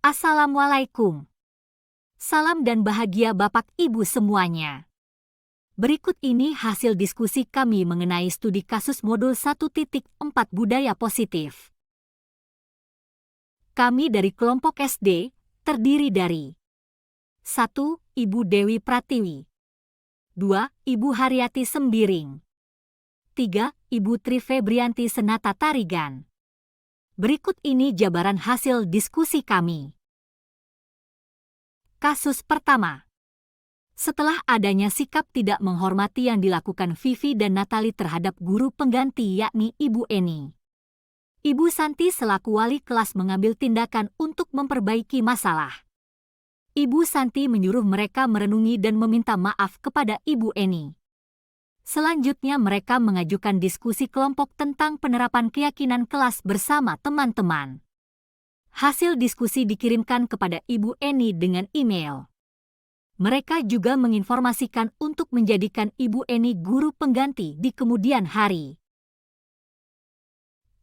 Assalamualaikum. Salam dan bahagia Bapak Ibu semuanya. Berikut ini hasil diskusi kami mengenai studi kasus modul 1.4 Budaya Positif. Kami dari kelompok SD terdiri dari 1. Ibu Dewi Pratiwi, 2. Ibu Haryati Sembiring, 3. Ibu Tri Febrianti Senata Tarigan. Berikut ini jabaran hasil diskusi kami. Kasus pertama. Setelah adanya sikap tidak menghormati yang dilakukan Vivi dan Natali terhadap guru pengganti yakni Ibu Eni, Ibu Santi selaku wali kelas mengambil tindakan untuk memperbaiki masalah. Ibu Santi menyuruh mereka merenungi dan meminta maaf kepada Ibu Eni. Selanjutnya mereka mengajukan diskusi kelompok tentang penerapan keyakinan kelas bersama teman-teman. Hasil diskusi dikirimkan kepada Ibu Eni dengan email. Mereka juga menginformasikan untuk menjadikan Ibu Eni guru pengganti di kemudian hari.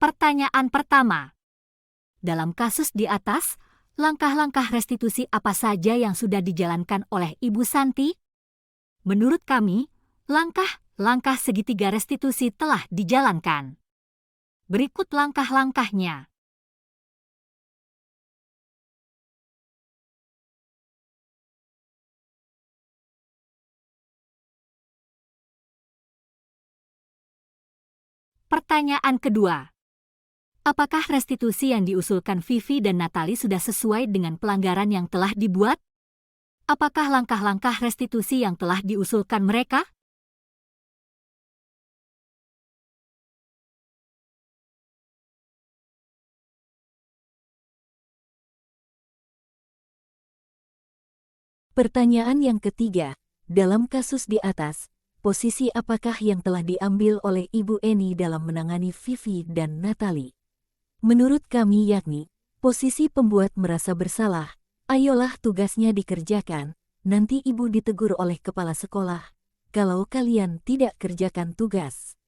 Pertanyaan pertama. Dalam kasus di atas, langkah-langkah restitusi apa saja yang sudah dijalankan oleh Ibu Santi? Menurut kami, langkah segitiga restitusi telah dijalankan. Berikut langkah-langkahnya. Pertanyaan kedua. Apakah restitusi yang diusulkan Vivi dan Natali sudah sesuai dengan pelanggaran yang telah dibuat? Apakah langkah-langkah restitusi yang telah diusulkan mereka? Pertanyaan yang ketiga, dalam kasus di atas, posisi apakah yang telah diambil oleh Ibu Eni dalam menangani Vivi dan Natali? Menurut kami yakni, posisi pembuat merasa bersalah, ayolah tugasnya dikerjakan, nanti Ibu ditegur oleh kepala sekolah, kalau kalian tidak kerjakan tugas.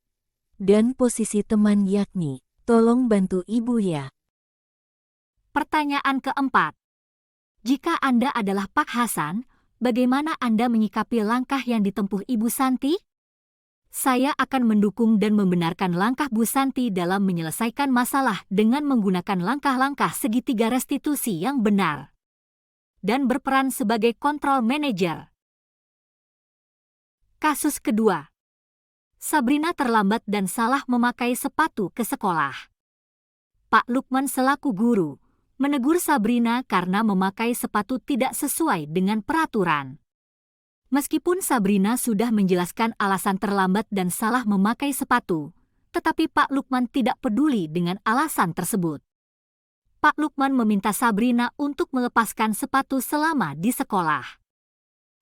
Dan posisi teman yakni, tolong bantu Ibu ya. Pertanyaan keempat. Jika Anda adalah Pak Hasan, bagaimana Anda menyikapi langkah yang ditempuh Ibu Santi? Saya akan mendukung dan membenarkan langkah Bu Santi dalam menyelesaikan masalah dengan menggunakan langkah-langkah segitiga restitusi yang benar. Dan berperan sebagai kontrol manajer. Kasus kedua. Sabrina terlambat dan salah memakai sepatu ke sekolah. Pak Lukman selaku guru menegur Sabrina karena memakai sepatu tidak sesuai dengan peraturan. Meskipun Sabrina sudah menjelaskan alasan terlambat dan salah memakai sepatu, tetapi Pak Lukman tidak peduli dengan alasan tersebut. Pak Lukman meminta Sabrina untuk melepaskan sepatu selama di sekolah.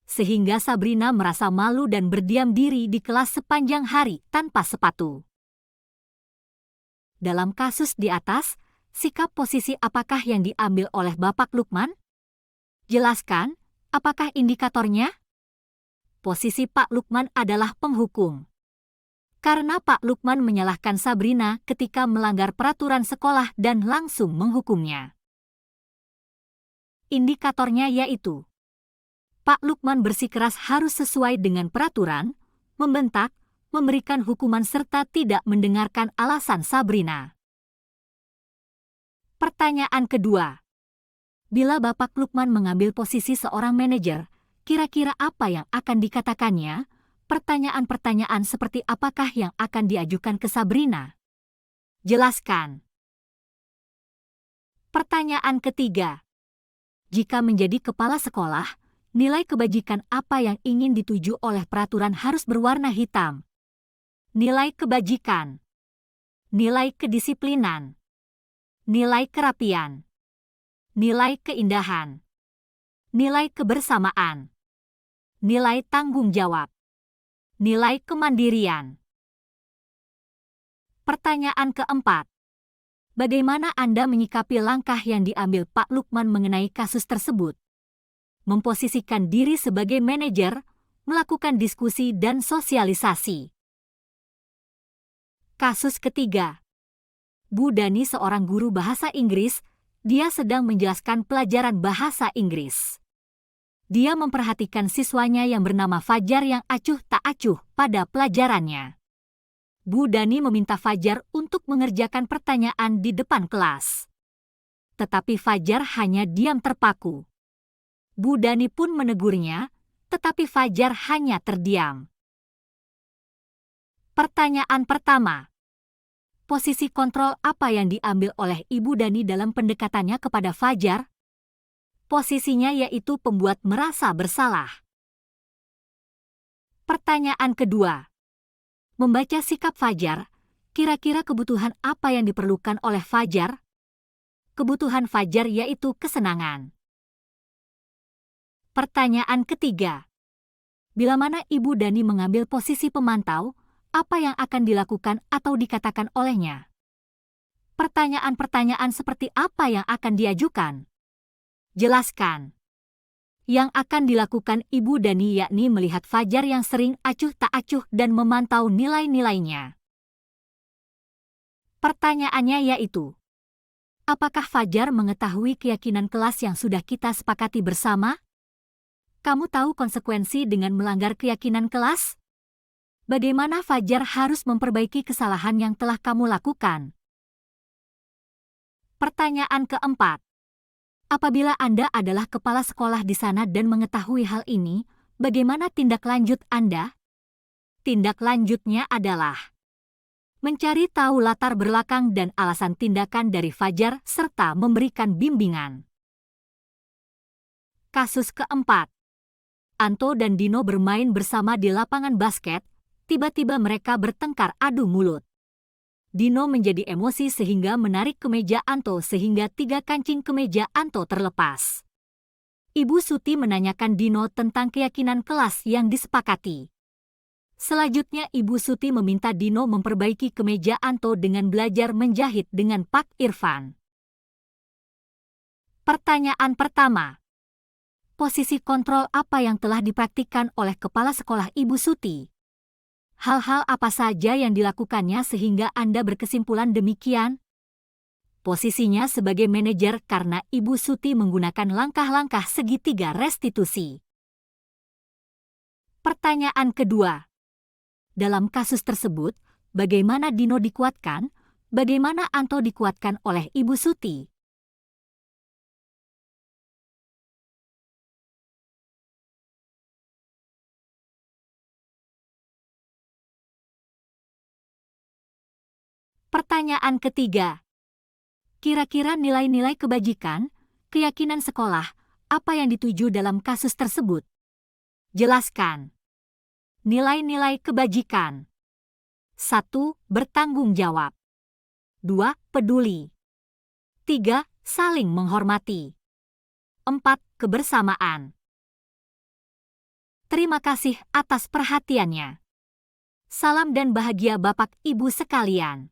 Sehingga Sabrina merasa malu dan berdiam diri di kelas sepanjang hari tanpa sepatu. Dalam kasus di atas, sikap posisi apakah yang diambil oleh Bapak Lukman? Jelaskan, apakah indikatornya? Posisi Pak Lukman adalah penghukum. Karena Pak Lukman menyalahkan Sabrina ketika melanggar peraturan sekolah dan langsung menghukumnya. Indikatornya yaitu, Pak Lukman bersikeras harus sesuai dengan peraturan, membentak, memberikan hukuman serta tidak mendengarkan alasan Sabrina. Pertanyaan kedua. Bila Bapak Lukman mengambil posisi seorang manajer, kira-kira apa yang akan dikatakannya? Pertanyaan-pertanyaan seperti apakah yang akan diajukan ke Sabrina? Jelaskan. Pertanyaan ketiga. Jika menjadi kepala sekolah, nilai kebajikan apa yang ingin dituju oleh peraturan harus berwarna hitam? Nilai kebajikan, nilai kedisiplinan, nilai kerapian, nilai keindahan, nilai kebersamaan, nilai tanggung jawab, nilai kemandirian. Pertanyaan keempat. Bagaimana Anda menyikapi langkah yang diambil Pak Lukman mengenai kasus tersebut? Memposisikan diri sebagai manajer, melakukan diskusi dan sosialisasi. Kasus ketiga. Bu Dani seorang guru bahasa Inggris Dia sedang menjelaskan pelajaran bahasa Inggris. Dia memperhatikan siswanya yang bernama Fajar yang acuh tak acuh pada pelajarannya. Bu Dani meminta Fajar untuk mengerjakan pertanyaan di depan kelas. Tetapi Fajar hanya diam terpaku. Bu Dani pun menegurnya, tetapi Fajar hanya terdiam. Pertanyaan pertama. Posisi kontrol apa yang diambil oleh Ibu Dani dalam pendekatannya kepada Fajar? Posisinya yaitu pembuat merasa bersalah. Pertanyaan kedua. Membaca sikap Fajar, kira-kira kebutuhan apa yang diperlukan oleh Fajar? Kebutuhan Fajar yaitu kesenangan. Pertanyaan ketiga. Bila mana Ibu Dani mengambil posisi pemantau, apa yang akan dilakukan atau dikatakan olehnya? Pertanyaan-pertanyaan seperti apa yang akan diajukan? Jelaskan. Yang akan dilakukan Ibu Dani yakni melihat Fajar yang sering acuh tak acuh dan memantau nilai-nilainya. Pertanyaannya yaitu, apakah Fajar mengetahui keyakinan kelas yang sudah kita sepakati bersama? Kamu tahu konsekuensi dengan melanggar keyakinan kelas? Bagaimana Fajar harus memperbaiki kesalahan yang telah kamu lakukan? Pertanyaan keempat. Apabila Anda adalah kepala sekolah di sana dan mengetahui hal ini, bagaimana tindak lanjut Anda? Tindak lanjutnya adalah mencari tahu latar belakang dan alasan tindakan dari Fajar serta memberikan bimbingan. Kasus keempat. Anto dan Dino bermain bersama di lapangan basket. Tiba-tiba mereka bertengkar adu mulut. Dino menjadi emosi sehingga menarik kemeja Anto sehingga 3 kancing kemeja Anto terlepas. Ibu Suti menanyakan Dino tentang keyakinan kelas yang disepakati. Selanjutnya Ibu Suti meminta Dino memperbaiki kemeja Anto dengan belajar menjahit dengan Pak Irfan. Pertanyaan pertama. Posisi kontrol apa yang telah dipraktikkan oleh kepala sekolah Ibu Suti? Hal-hal apa saja yang dilakukannya sehingga Anda berkesimpulan demikian? Posisinya sebagai manajer karena Ibu Suti menggunakan langkah-langkah segitiga restitusi. Pertanyaan kedua. Dalam kasus tersebut, bagaimana Dino dikuatkan? Bagaimana Anto dikuatkan oleh Ibu Suti? Pertanyaan ketiga. Kira-kira nilai-nilai kebajikan, keyakinan sekolah, apa yang dituju dalam kasus tersebut? Jelaskan. Nilai-nilai kebajikan. 1. Bertanggung jawab. 2. Peduli. 3. Saling menghormati. 4. Kebersamaan. Terima kasih atas perhatiannya. Salam dan bahagia Bapak Ibu sekalian.